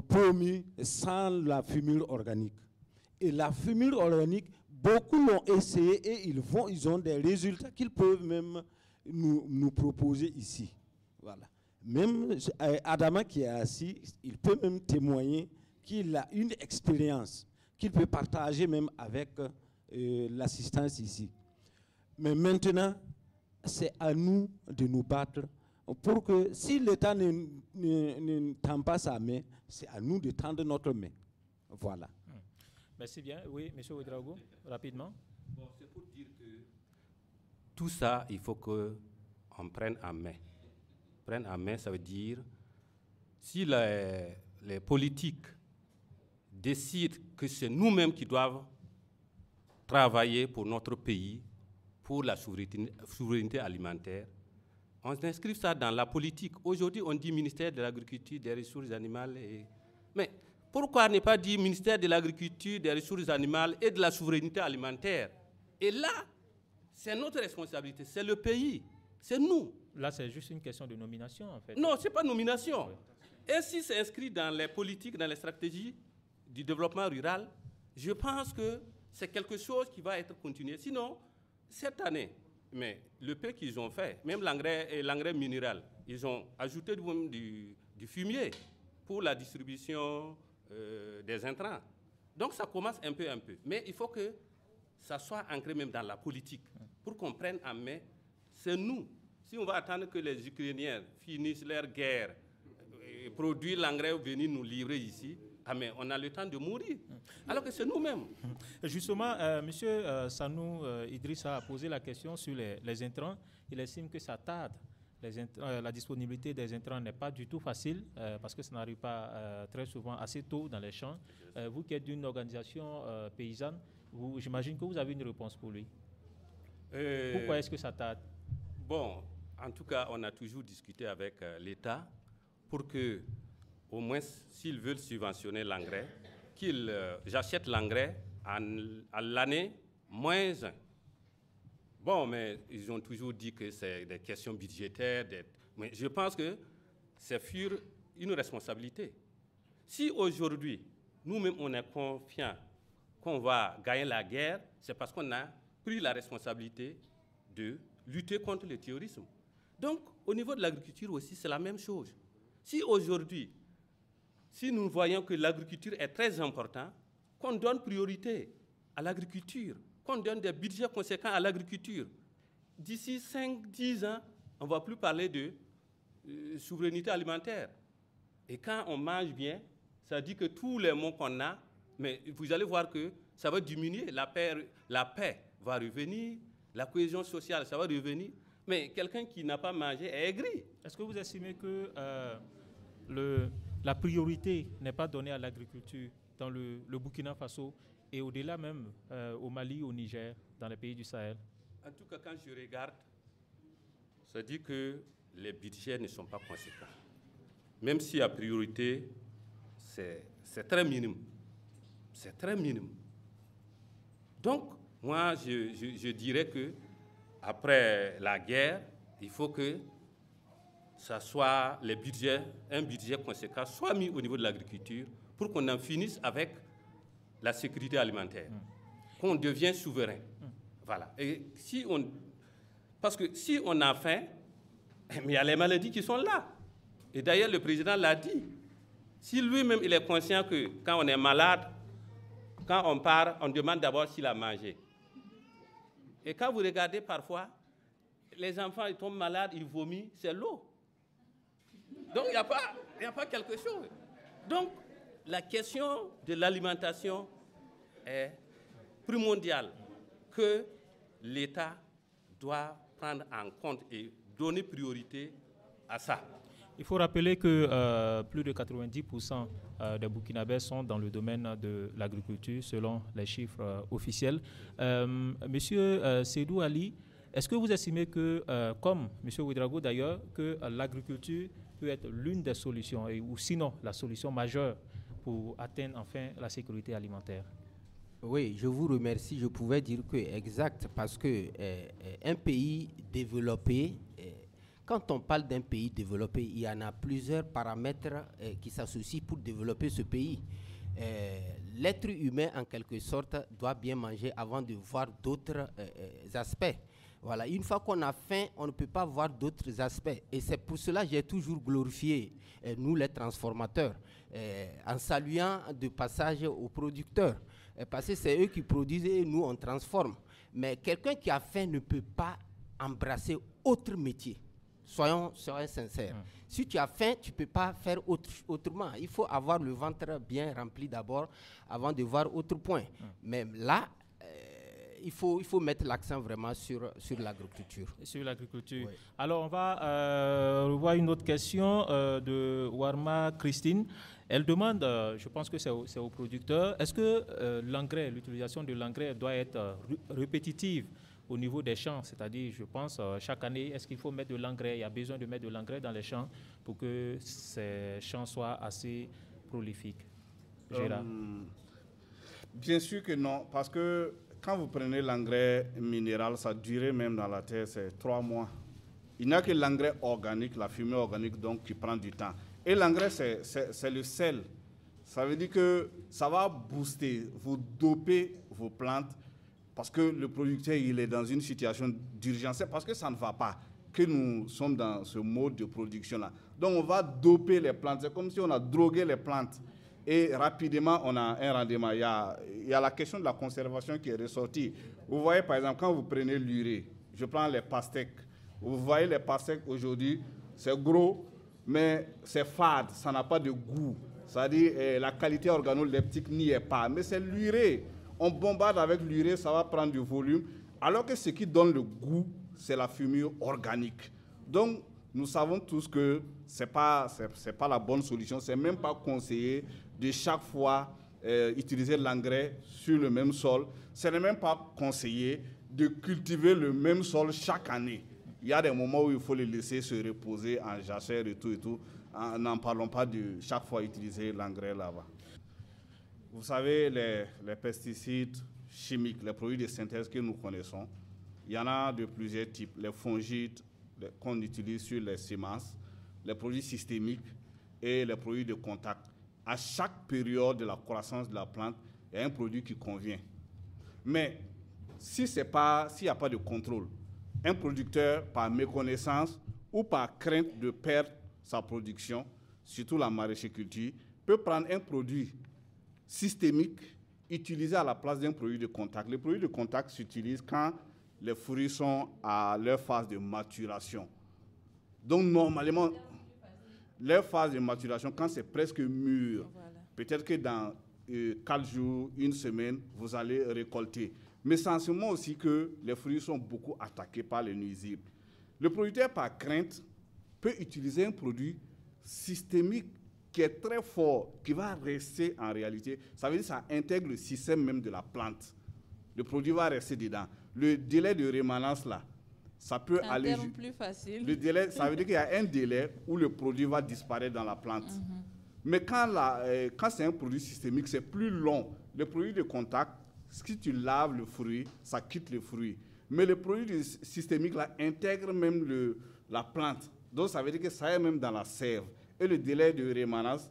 [SPEAKER 10] promise sans la fumure organique. Et la fumure organique, beaucoup l'ont essayé et ils ont des résultats qu'ils peuvent même nous proposer ici. Voilà. Même Adama qui est assis, il peut même témoigner qu'il a une expérience qu'il peut partager même avec l'assistance ici. Mais maintenant, c'est à nous de nous battre pour que si l'État ne tend pas sa main, c'est à nous de tendre notre main. Voilà.
[SPEAKER 2] Merci bien. Oui, M. Ouedraogo, rapidement.
[SPEAKER 11] Bon, c'est pour dire que tout ça, il faut qu'on prenne en main. Prendre en main, ça veut dire si les politiques décident que c'est nous-mêmes qui doivent travailler pour notre pays, pour la souveraineté alimentaire, on inscrit ça dans la politique. Aujourd'hui, on dit ministère de l'Agriculture, des Ressources animales. Mais pourquoi ne pas dire ministère de l'Agriculture, des Ressources animales et de la souveraineté alimentaire? Et là, c'est notre responsabilité, c'est le pays, c'est nous.
[SPEAKER 2] Là, c'est juste une question de nomination, en fait.
[SPEAKER 11] Non, ce n'est pas nomination. Oui. Et si c'est inscrit dans les politiques, dans les stratégies du développement rural, je pense que c'est quelque chose qui va être continué. Sinon, cette année, mais le peu qu'ils ont fait, même l'engrais minéral, ils ont ajouté du fumier pour la distribution des intrants. Donc ça commence un peu. Mais il faut que ça soit ancré même dans la politique pour qu'on prenne en main. C'est nous. Si on va attendre que les Ukrainiens finissent leur guerre, produisent l'engrais, venir nous livrer ici, mais on a le temps de mourir. Alors que c'est nous-mêmes.
[SPEAKER 2] Justement, M. Sanou Idrissa a posé la question sur les intrants. Il estime que ça tarde. La disponibilité des intrants n'est pas du tout facile parce que ça n'arrive pas très souvent assez tôt dans les champs. Vous qui êtes d'une organisation paysanne, j'imagine que vous avez une réponse pour lui. Pourquoi est-ce que ça tarde?
[SPEAKER 11] Bon, en tout cas, on a toujours discuté avec l'État pour que, au moins, s'ils veulent subventionner l'engrais, j'achètent l'engrais à l'année -1. Bon, mais ils ont toujours dit que c'est des questions budgétaires. Mais je pense que c'est fuir une responsabilité. Si aujourd'hui, nous-mêmes, on est confiants qu'on va gagner la guerre, c'est parce qu'on a pris la responsabilité de lutter contre le terrorisme. Donc, au niveau de l'agriculture aussi, c'est la même chose. Si aujourd'hui, si nous voyons que l'agriculture est très importante, qu'on donne priorité à l'agriculture, qu'on donne des budgets conséquents à l'agriculture, d'ici 5-10 ans, on ne va plus parler de souveraineté alimentaire. Et quand on mange bien, ça dit que tous les mots qu'on a, mais vous allez voir que ça va diminuer, la paix va revenir, la cohésion sociale, ça va revenir. Mais quelqu'un qui n'a pas mangé est aigri.
[SPEAKER 2] Est-ce que vous estimez que la priorité n'est pas donnée à l'agriculture dans le Burkina Faso et au-delà même au Mali, au Niger, dans les pays du Sahel?
[SPEAKER 11] En tout cas, quand je regarde, ça dit que les budgets ne sont pas conséquents. Même si la priorité, c'est très minime. C'est très minime. Donc, moi, je dirais que après la guerre, il faut que ça soit un budget conséquent soit mis au niveau de l'agriculture pour qu'on en finisse avec la sécurité alimentaire, qu'on devienne souverain. Voilà. Et parce que si on a faim, mais il y a les maladies qui sont là. Et d'ailleurs, le président l'a dit. Si lui-même, il est conscient que quand on est malade, quand on part, on demande d'abord s'il a mangé. Et quand vous regardez parfois, les enfants ils tombent malades, ils vomissent, c'est l'eau. Donc il n'y a pas quelque chose. Donc la question de l'alimentation est primordiale, que l'État doit prendre en compte et donner priorité à ça.
[SPEAKER 2] Il faut rappeler que plus de 90% des Burkinabés sont dans le domaine de l'agriculture, selon les chiffres officiels. Monsieur Seydou Ali, est-ce que vous estimez que, comme Monsieur Ouedraogo d'ailleurs, que l'agriculture peut être l'une des solutions, ou sinon la solution majeure pour atteindre enfin la sécurité alimentaire?
[SPEAKER 12] Oui, je vous remercie. Je pouvais dire que exact, parce que un pays développé, quand on parle d'un pays développé, il y en a plusieurs paramètres qui s'associent pour développer ce pays. L'être humain, en quelque sorte, doit bien manger avant de voir d'autres aspects. Voilà. Une fois qu'on a faim, on ne peut pas voir d'autres aspects. Et c'est pour cela que j'ai toujours glorifié, nous les transformateurs, en saluant de passage aux producteurs. Parce que c'est eux qui produisent et nous, on transforme. Mais quelqu'un qui a faim ne peut pas embrasser autre métier. Soyons sincères. Si tu as faim, tu ne peux pas faire autrement. Il faut avoir le ventre bien rempli d'abord avant de voir autre point. Mais là, il faut mettre l'accent vraiment sur l'agriculture.
[SPEAKER 2] Sur l'agriculture.
[SPEAKER 12] Oui.
[SPEAKER 2] Alors, on va revoir une autre question de Warma Christine. Elle demande, je pense que c'est aux producteurs, est-ce que l'utilisation de l'engrais doit être répétitive au niveau des champs, c'est-à-dire, je pense, chaque année, est-ce qu'il faut mettre de l'engrais? Il y a besoin de mettre de l'engrais dans les champs pour que ces champs soient assez prolifiques. Gérard?
[SPEAKER 9] Bien sûr que non, parce que quand vous prenez l'engrais minéral, sa durée même dans la terre, c'est 3 mois. Il n'y a que l'engrais organique, la fumée organique, donc, qui prend du temps. Et l'engrais, c'est le sel. Ça veut dire que ça va booster, vous doper vos plantes, parce que le producteur, il est dans une situation d'urgence. C'est parce que ça ne va pas que nous sommes dans ce mode de production-là. Donc, on va doper les plantes. C'est comme si on a drogué les plantes. Et rapidement, on a un rendement. Il y a la question de la conservation qui est ressortie. Vous voyez, par exemple, quand vous prenez l'urée, je prends les pastèques. Vous voyez les pastèques aujourd'hui, c'est gros, mais c'est fade, ça n'a pas de goût. C'est-à-dire la qualité organoleptique n'y est pas. Mais c'est l'urée. On bombarde avec l'urée, ça va prendre du volume. Alors que ce qui donne le goût, c'est la fumure organique. Donc, nous savons tous que ce n'est pas la bonne solution. Ce n'est même pas conseillé de chaque fois utiliser l'engrais sur le même sol. Ce n'est même pas conseillé de cultiver le même sol chaque année. Il y a des moments où il faut les laisser se reposer en jachère et tout. N'en parlons pas de chaque fois utiliser l'engrais là-bas. Vous savez, les pesticides chimiques, les produits de synthèse que nous connaissons, Il y en a de plusieurs types. Les fongites qu'on utilise sur les semences, les produits systémiques et les produits de contact. À chaque période de la croissance de la plante, il y a un produit qui convient. Mais s'il n'y a pas de contrôle, un producteur, par méconnaissance ou par crainte de perdre sa production, surtout la maraîchère-culture, peut prendre un produit systémique utilisé à la place d'un produit de contact. Les produits de contact s'utilisent quand les fruits sont à leur phase de maturation. Donc, normalement, leur phase de maturation, quand c'est presque mûr, peut-être que dans 4 jours, 1 semaine, vous allez récolter. Mais sensiblement aussi que les fruits sont beaucoup attaqués par les nuisibles. Le producteur, par crainte, peut utiliser un produit systémique qui est très fort, qui va rester en réalité. Ça veut dire que ça intègre le système même de la plante. Le produit va rester dedans. Le délai de rémanence, là, ça peut aller...
[SPEAKER 4] plus facile.
[SPEAKER 9] Le délai, ça veut dire qu'il y a un délai où le produit va disparaître dans la plante. Mais quand c'est un produit systémique, c'est plus long. Le produit de contact, si tu laves le fruit, ça quitte le fruit. Mais le produit systémique là, intègre même la plante. Donc ça veut dire que ça est même dans la sève. Et le délai de rémanence,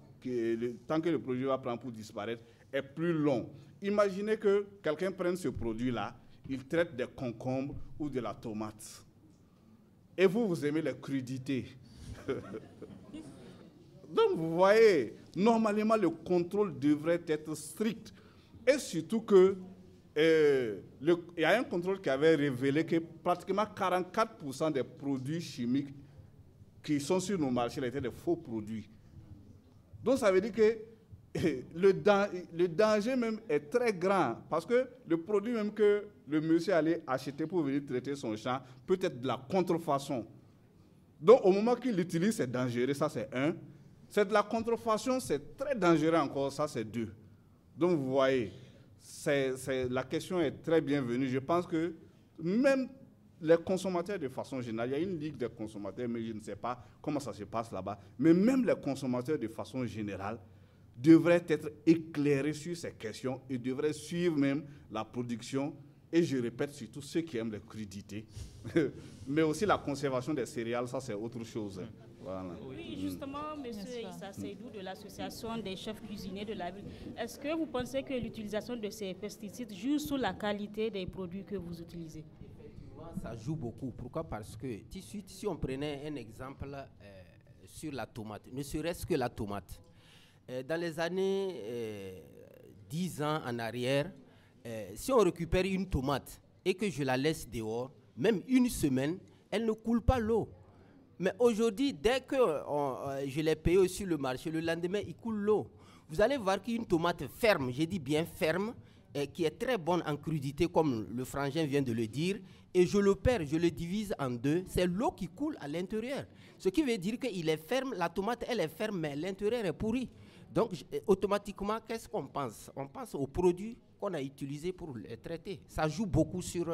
[SPEAKER 9] tant que le produit va prendre pour disparaître, est plus long. Imaginez que quelqu'un prenne ce produit-là, il traite des concombres ou de la tomate. Et vous aimez les crudités. Donc vous voyez, normalement le contrôle devrait être strict. Et surtout que il y a un contrôle qui avait révélé que pratiquement 44% des produits chimiques qui sont sur nos marchés étaient des faux produits. Donc ça veut dire que le danger même est très grand, parce que le produit même que le monsieur allait acheter pour venir traiter son champ peut être de la contrefaçon. Donc au moment qu'il l'utilise, c'est dangereux, ça c'est 1. C'est de la contrefaçon, c'est très dangereux encore, ça c'est 2. Donc vous voyez, la question est très bienvenue. Je pense que même les consommateurs de façon générale, il y a une ligue des consommateurs, mais je ne sais pas comment ça se passe là-bas, mais même les consommateurs de façon générale devraient être éclairés sur ces questions et devraient suivre même la production. Et je répète, surtout ceux qui aiment les crudités, mais aussi la conservation des céréales, ça c'est autre chose. Voilà.
[SPEAKER 3] Oui, justement, M. Issa Seydou de l'association des chefs cuisiniers de la ville, est-ce que vous pensez que l'utilisation de ces pesticides joue sur la qualité des produits que vous utilisez?
[SPEAKER 12] Effectivement, ça joue beaucoup. Pourquoi? Parce que si on prenait un exemple sur la tomate, ne serait-ce que la tomate, dans les années 10 ans en arrière, si on récupère une tomate et que je la laisse dehors, même 1 semaine, elle ne coule pas l'eau. Mais aujourd'hui, dès que je l'ai payé sur le marché, le lendemain, il coule l'eau. Vous allez voir qu'une tomate ferme, j'ai dit bien ferme, qui est très bonne en crudité, comme le frangin vient de le dire, et je le perds, je le divise en 2, c'est l'eau qui coule à l'intérieur. Ce qui veut dire qu'il est ferme, la tomate, elle est ferme, mais l'intérieur est pourri. Donc, automatiquement, qu'est-ce qu'on pense? On pense aux produits qu'on a utilisés pour les traiter. Ça joue beaucoup sur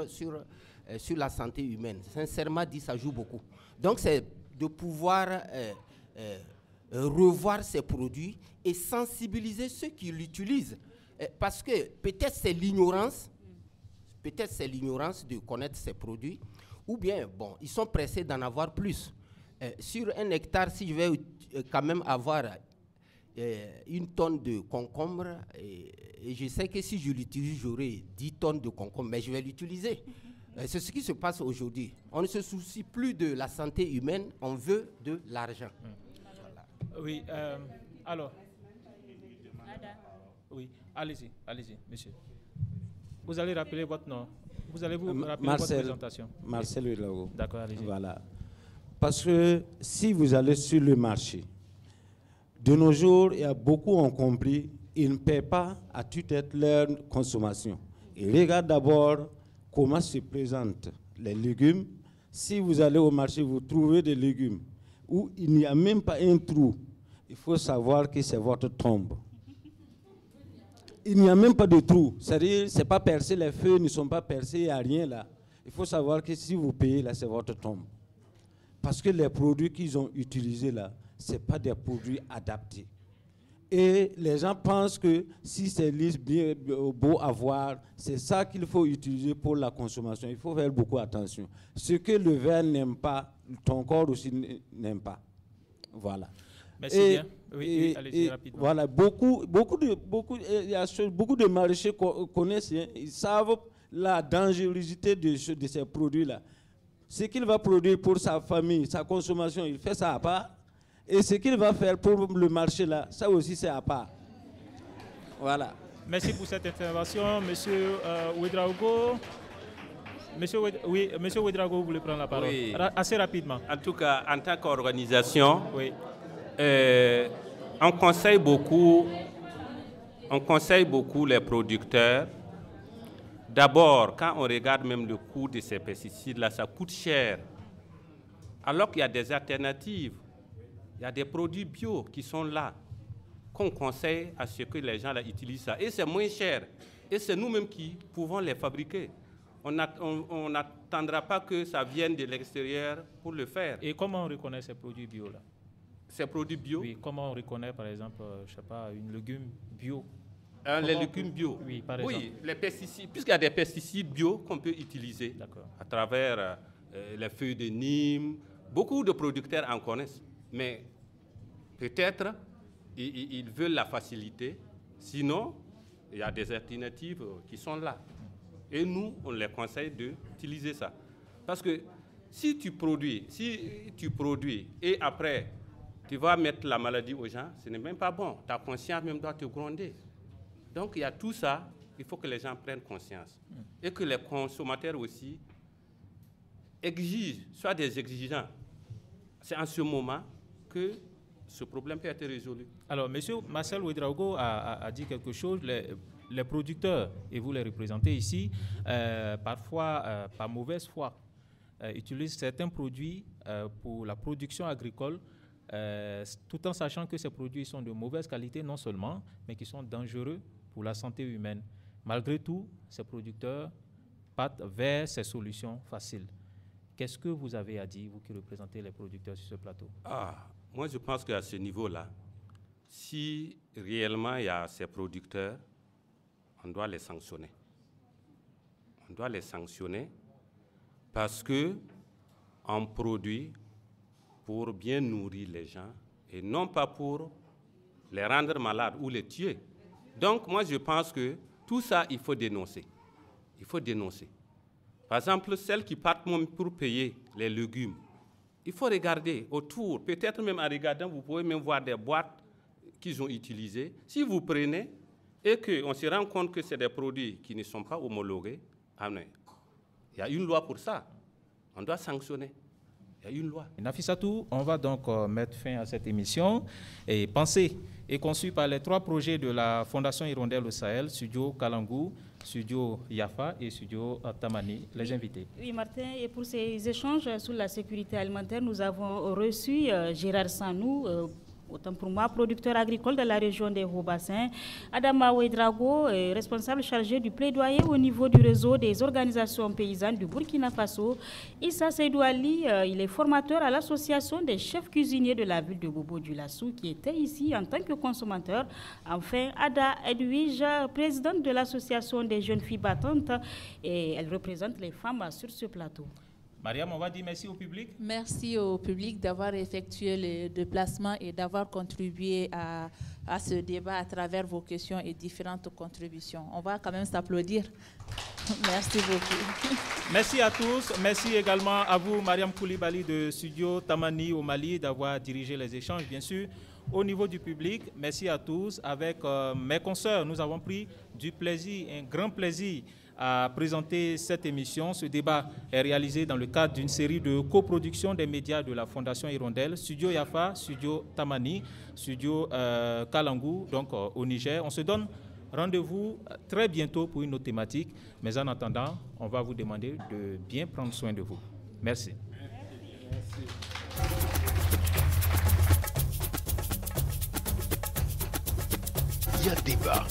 [SPEAKER 12] la santé humaine. Sincèrement dit, ça joue beaucoup. Donc, c'est de pouvoir revoir ces produits et sensibiliser ceux qui l'utilisent. Parce que peut-être c'est l'ignorance de connaître ces produits, ou bien, bon, ils sont pressés d'en avoir plus. Sur 1 hectare, si je vais quand même avoir 1 tonne de concombre, et je sais que si je l'utilise, j'aurai 10 tonnes de concombre, mais je vais l'utiliser. C'est ce qui se passe aujourd'hui. On ne se soucie plus de la santé humaine, on veut de l'argent.
[SPEAKER 2] Voilà. Oui, alors. Oui, allez-y, monsieur. Vous allez rappeler votre nom. Vous allez vous rappeler votre présentation.
[SPEAKER 10] Marcel Ouedraogo.
[SPEAKER 2] D'accord, allez-y.
[SPEAKER 10] Voilà. Parce que si vous allez sur le marché, de nos jours, il y a beaucoup ont compris, ils ne paient pas à tue-tête leur consommation. Ils regardent d'abord comment se présentent les légumes. Si vous allez au marché, vous trouvez des légumes où il n'y a même pas un trou. Il faut savoir que c'est votre tombe. Il n'y a même pas de trou. C'est-à-dire, c'est pas percé, les feuilles ne sont pas percées, il n'y a rien là. Il faut savoir que si vous payez là, c'est votre tombe. Parce que les produits qu'ils ont utilisés là, ce n'est pas des produits adaptés. Et les gens pensent que si c'est lisse, bien beau à voir, c'est ça qu'il faut utiliser pour la consommation. Il faut faire beaucoup attention. Ce que le verre n'aime pas, ton corps aussi n'aime pas. Voilà.
[SPEAKER 2] Merci bien. Oui, allez-y rapidement.
[SPEAKER 10] Voilà, beaucoup de maraîchers connaissent, hein, ils savent la dangerosité de ces produits-là. Ce qu'il va produire pour sa famille, sa consommation, il fait ça à part. Et ce qu'il va faire pour le marché là, ça aussi c'est à part. Voilà.
[SPEAKER 2] Merci pour cette intervention, Monsieur Ouedraogo. Monsieur Ouedraogo, vous voulez prendre la parole?
[SPEAKER 11] Oui.
[SPEAKER 2] Assez rapidement.
[SPEAKER 11] En tout cas, en tant qu'organisation,
[SPEAKER 2] oui.
[SPEAKER 11] On conseille beaucoup les producteurs. D'abord, quand on regarde même le coût de ces pesticides-là, ça coûte cher. Alors qu'il y a des alternatives. Il y a des produits bio qui sont là, qu'on conseille à ce que les gens là, utilisent ça. Et c'est moins cher. Et c'est nous-mêmes qui pouvons les fabriquer. On n'attendra pas que ça vienne de l'extérieur pour le faire.
[SPEAKER 2] Et comment on reconnaît ces produits bio-là?
[SPEAKER 11] Ces produits bio?
[SPEAKER 2] Oui, comment on reconnaît, par exemple, je sais pas, une légume bio?
[SPEAKER 11] Les légumes bio?
[SPEAKER 2] Oui, par exemple.
[SPEAKER 11] Oui, les pesticides, puisqu'il y a des pesticides bio qu'on peut utiliser à travers les feuilles de Nîmes. Beaucoup de producteurs en connaissent. Mais peut-être ils veulent la facilité. Sinon, il y a des alternatives qui sont là. Et nous, on les conseille d'utiliser ça. Parce que si tu produis et après, tu vas mettre la maladie aux gens, ce n'est même pas bon. Ta conscience même doit te gronder. Donc, il y a tout ça. Il faut que les gens prennent conscience. Et que les consommateurs aussi exigent, soient des exigeants. C'est en ce moment que ce problème peut être résolu.
[SPEAKER 2] Alors, M. Marcel Ouedraogo a dit quelque chose. Les producteurs, et vous les représentez ici, parfois, par mauvaise foi, utilisent certains produits pour la production agricole, tout en sachant que ces produits sont de mauvaise qualité, non seulement, mais qui sont dangereux pour la santé humaine. Malgré tout, ces producteurs partent vers ces solutions faciles. Qu'est-ce que vous avez à dire, vous qui représentez les producteurs sur ce plateau?
[SPEAKER 11] Moi, je pense qu'à ce niveau-là, si réellement il y a ces producteurs, on doit les sanctionner. On doit les sanctionner parce qu'on produit pour bien nourrir les gens et non pas pour les rendre malades ou les tuer. Donc, moi, je pense que tout ça, il faut dénoncer. Il faut dénoncer. Par exemple, celles qui partent même pour payer les légumes, il faut regarder autour. Peut-être même en regardant, vous pouvez même voir des boîtes qu'ils ont utilisées. Si vous prenez et qu'on se rend compte que c'est des produits qui ne sont pas homologués, il y a une loi pour ça. On doit sanctionner. Il y a une loi.
[SPEAKER 2] Nafissatou, on va donc mettre fin à cette émission. Et pensée et conçue par les 3 projets de la Fondation Hirondelle au Sahel, Studio Kalangu, Studio Yafa et Studio Tamani, les invités. Oui,
[SPEAKER 3] Martin, et pour ces échanges sur la sécurité alimentaire, nous avons reçu Gérard Sanou, autant pour moi, producteur agricole de la région des Hauts-Bassins, Adama Ouedraogo, responsable chargé du plaidoyer au niveau du réseau des organisations paysannes du Burkina Faso. Issa Seydou Ali, il est formateur à l'association des chefs cuisiniers de la ville de Bobo-Dioulassou, qui était ici en tant que consommateur. Enfin, Ada Edwige, présidente de l'association des jeunes filles battantes, et elle représente les femmes sur ce plateau.
[SPEAKER 2] Mariam, on va dire merci au public.
[SPEAKER 4] Merci au public d'avoir effectué le déplacement et d'avoir contribué à ce débat à travers vos questions et différentes contributions. On va quand même s'applaudir. Merci beaucoup.
[SPEAKER 2] Merci à tous. Merci également à vous, Mariam Koulibaly de Studio Tamani au Mali, d'avoir dirigé les échanges, bien sûr. Au niveau du public, merci à tous. Avec mes consoeurs, nous avons pris du plaisir, un grand plaisir à présenter cette émission. Ce débat est réalisé dans le cadre d'une série de coproductions des médias de la Fondation Hirondelle, Studio Yafa, Studio Tamani, Studio Kalangu, donc au Niger. On se donne rendez-vous très bientôt pour une autre thématique, mais en attendant, on va vous demander de bien prendre soin de vous. Merci. Merci.
[SPEAKER 20] Il y a débat.